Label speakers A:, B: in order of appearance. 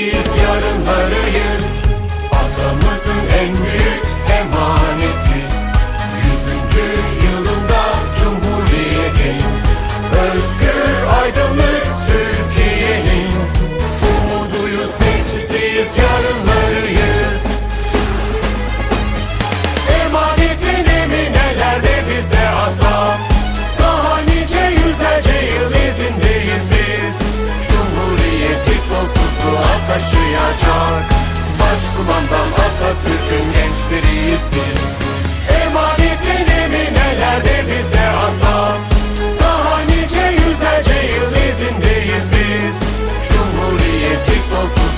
A: bekçisiyiz, yarınlarıyız. Atamızın en büyük emaneti, 100. yılında Cumhuriyet'in, özgür aydınlık Türkiye'nin umuduyuz, bekçisiyiz, yarınlarıyız. Emanetin eminelerde bizde ata, daha nice yüzlerce yıl izindeyiz biz. Cumhuriyeti sonsuzluğa taşıyacak Başkumandan Atatürk'ün gençleriyiz biz. Emanetin eminelerde bizde ata, daha nice yüzlerce yıl izindeyiz biz. Cumhuriyeti sonsuzluğa